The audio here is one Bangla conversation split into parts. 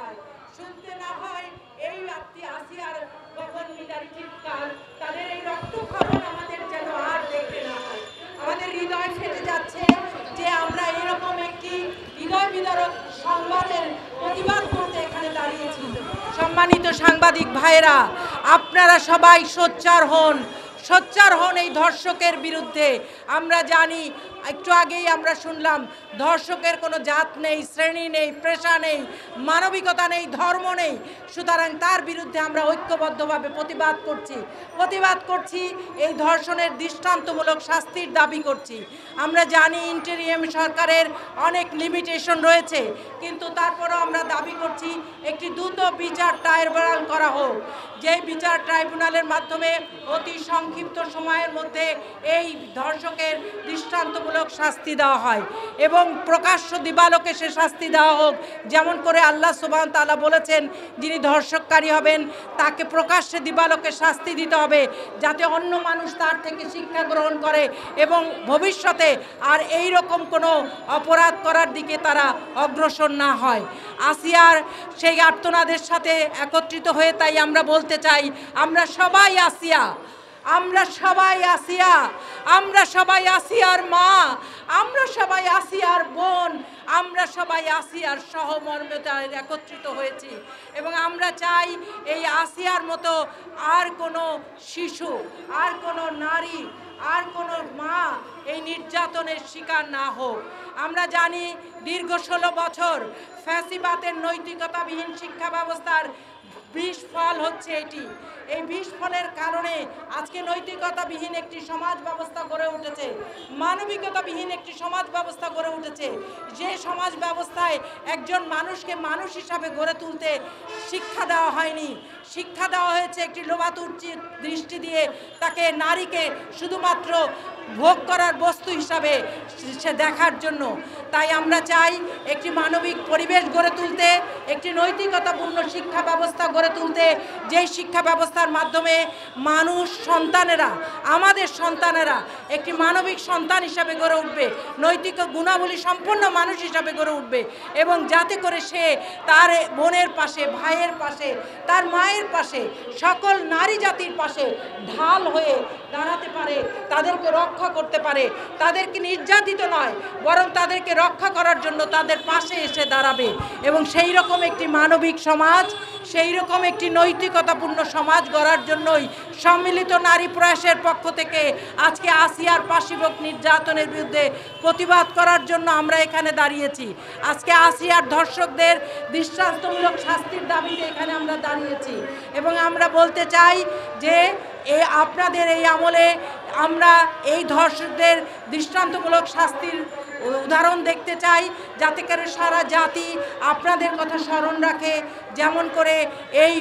হয়, শুনতে না হয় এই আসিয়ার গগন বিদারী চিৎকার, তাদের এই রক্তক্ষরণ আমাদের যেন আর দেখতে না হয়। আমাদের হৃদয় ফেটে যাচ্ছে যে আমরা এরকম একটি হৃদয় বিদারক সংবাদের প্রতিবাদ করতে এখানে দাঁড়িয়েছি। সম্মানিত সাংবাদিক ভাইরা, আপনারা সবাই সোচ্চার হন, সোচ্চার হন এই ধর্ষকের বিরুদ্ধে। আমরা জানি, একটু আগেই আমরা শুনলাম, ধর্ষকের কোনো জাত নেই, শ্রেণী নেই, পেশা নেই, মানবিকতা নেই, ধর্ম নেই। সুতরাং তার বিরুদ্ধে আমরা ঐক্যবদ্ধভাবে প্রতিবাদ করছি, এই ধর্ষণের দৃষ্টান্তমূলক শাস্তির দাবি করছি। আমরা জানি ইন্টেরিয়াম সরকারের অনেক লিমিটেশন রয়েছে, কিন্তু তারপরেও আমরা দাবি করছি একটি দ্রুত বিচার ট্রাইব্যুনাল করা হোক, যেই বিচার ট্রাইব্যুনালের মাধ্যমে অতি সংক্ষিপ্ত সময়ের মধ্যে এই ধর্ষকের দৃষ্টান্তমূলক শাস্তি দেওয়া হয় এবং প্রকাশ্য দিবালোকে সে শাস্তি দেওয়া হোক। যেমন করে আল্লাহ সুবহানাহু ওয়া তাআলা বলেছেন, যিনি ধর্ষণকারী হবেন তাকে প্রকাশ্যে দিবালোকে শাস্তি দিতে হবে, যাতে অন্য মানুষ তার থেকে শিক্ষা গ্রহণ করে এবং ভবিষ্যতে আর এই রকম কোনো অপরাধ করার দিকে তারা অগ্রসর না হয়। আসিয়ার সেই আর্তনাদের সাথে একত্রিত হয়ে তাই আমরা বলতে চাই, আমরা সবাই আসিয়া, আমরা সবাই আসিয়া, আমরা সবাই আসিয়ার মা, আমরা সবাই আসিয়ার বোন, আমরা সবাই আসিয়ার সহমর্মিতায় একত্রিত হয়েছি এবং আমরা চাই এই আসিয়ার মতো আর কোনো শিশু, আর কোনো নারী, আর কোনো মা এই নির্যাতনের শিকার না হোক। আমরা জানি দীর্ঘ 16 বছর ফ্যাসিবাদের নৈতিকতাবিহীন শিক্ষা ব্যবস্থার বিস্ফল হচ্ছে এটি। এই বিস্ফলের কারণে আজকে নৈতিকতাবিহীন একটি সমাজ ব্যবস্থা গড়ে উঠেছে, মানবিকতাবিহীন একটি সমাজ ব্যবস্থা গড়ে উঠেছে, যে সমাজ ব্যবস্থায় একজন মানুষকে মানুষ হিসাবে গড়ে তুলতে শিক্ষা দেওয়া হয়নি। শিক্ষা দেওয়া হয়েছে একটি লোভাতুর দৃষ্টি দিয়ে, তাকে নারীকে শুধুমাত্র ভোগ করার বস্তু হিসাবে সে দেখার জন্য। তাই আমরা চাই একটি মানবিক পরিবেশ গড়ে তুলতে, একটি নৈতিকতাপূর্ণ শিক্ষা ব্যবস্থা গড়ে তুলতে, যেই শিক্ষা ব্যবস্থার মাধ্যমে মানুষ, সন্তানেরা, আমাদের সন্তানেরা একটি মানবিক সন্তান হিসাবে গড়ে উঠবে, নৈতিক গুণাবলী সম্পন্ন মানুষ হিসাবে গড়ে উঠবে এবং যাতে করে সে তার বোনের পাশে, ভাইয়ের পাশে, তার মায়ের পাশে, সকল নারী জাতির পাশে ঢাল হয়ে দাঁড়াতে পারে, তাদেরকে রক্ষা করতে পারে, তাদেরকে নির্যাতিত নয় বরং তাদেরকে রক্ষা করার জন্য তাদের পাশে এসে দাঁড়াবে। এবং সেই রকম একটি মানবিক সমাজ, সেই রকম একটি নৈতিকতাপূর্ণ সমাজ গড়ার জন্যই সম্মিলিত নারী প্রয়াসের পক্ষ থেকে আজকে আসিয়ার পাশবিক নির্যাতনের বিরুদ্ধে প্রতিবাদ করার জন্য আমরা এখানে দাঁড়িয়েছি। আজকে আসিয়ার ধর্ষকদের দৃষ্টান্তমূলক শাস্তির দাবিতে এখানে আমরা দাঁড়িয়েছি এবং আমরা বলতে চাই যে আপনাদের এই আমলে আমরা এই ধর্ষকদের দৃষ্টান্তমূলক শাস্তির উদাহরণ দেখতে চাই, যাতে করে সারা জাতি আপনাদের কথা স্মরণ রাখে। যেমন করে এই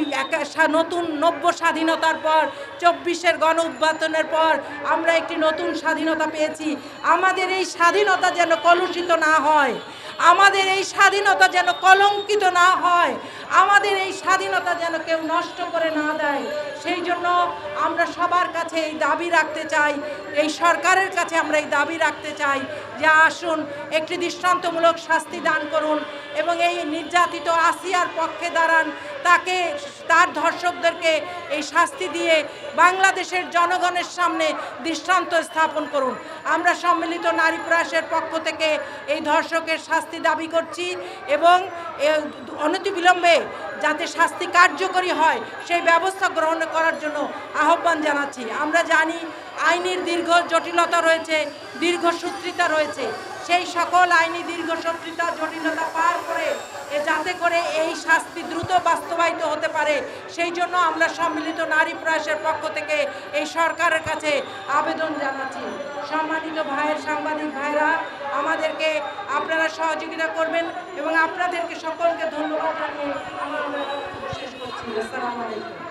নতুন নব্য স্বাধীনতার পর, 24-এর গণ উত্থানের পর আমরা একটি নতুন স্বাধীনতা পেয়েছি। আমাদের এই স্বাধীনতা যেন কলুষিত না হয়, আমাদের এই স্বাধীনতা যেন কলঙ্কিত না হয়, আমাদের এই স্বাধীনতা যেন কেউ নষ্ট করে না দেয়। সেই জন্য আমরা সবার কাছে এই দাবি রাখতে চাই, এই সরকারের কাছে আমরা এই দাবি রাখতে চাই যে আসুন একটি দৃষ্টান্তমূলক শাস্তি দান করুন এবং এই নির্যাতিত আসিয়ার পক্ষে দাঁড়ান, তাকে, তার ধর্ষকদেরকে এই শাস্তি দিয়ে বাংলাদেশের জনগণের সামনে দৃষ্টান্ত স্থাপন করুন। আমরা সম্মিলিত নারী প্রয়াসের পক্ষ থেকে এই ধর্ষকের শাস্তি দাবি করছি এবং অনতিবিলম্বে যাতে শাস্তি কার্যকরী হয় সেই ব্যবস্থা গ্রহণ করার জন্য আহ্বান জানাচ্ছি। আমরা জানি আইনের দীর্ঘ জটিলতা রয়েছে, দীর্ঘসূত্রিতা রয়েছে, সেই সকল আইনি দীর্ঘসূত্রিতা, জটিলতা পার করে যাতে করে এই শাস্তি দ্রুত বাস্তবায়িত হতে পারে, সেই জন্য আমরা সম্মিলিত নারী প্রয়াসের পক্ষ থেকে এই সরকারের কাছে আবেদন জানাচ্ছি। সম্মানিত সাংবাদিক ভাইরা, আমাদেরকে আপনারা সহযোগিতা করবেন এবং আপনাদেরকে সকলকে ধন্যবাদ জানিয়ে আমরা শেষ করছি। আসসালামু আলাইকুম।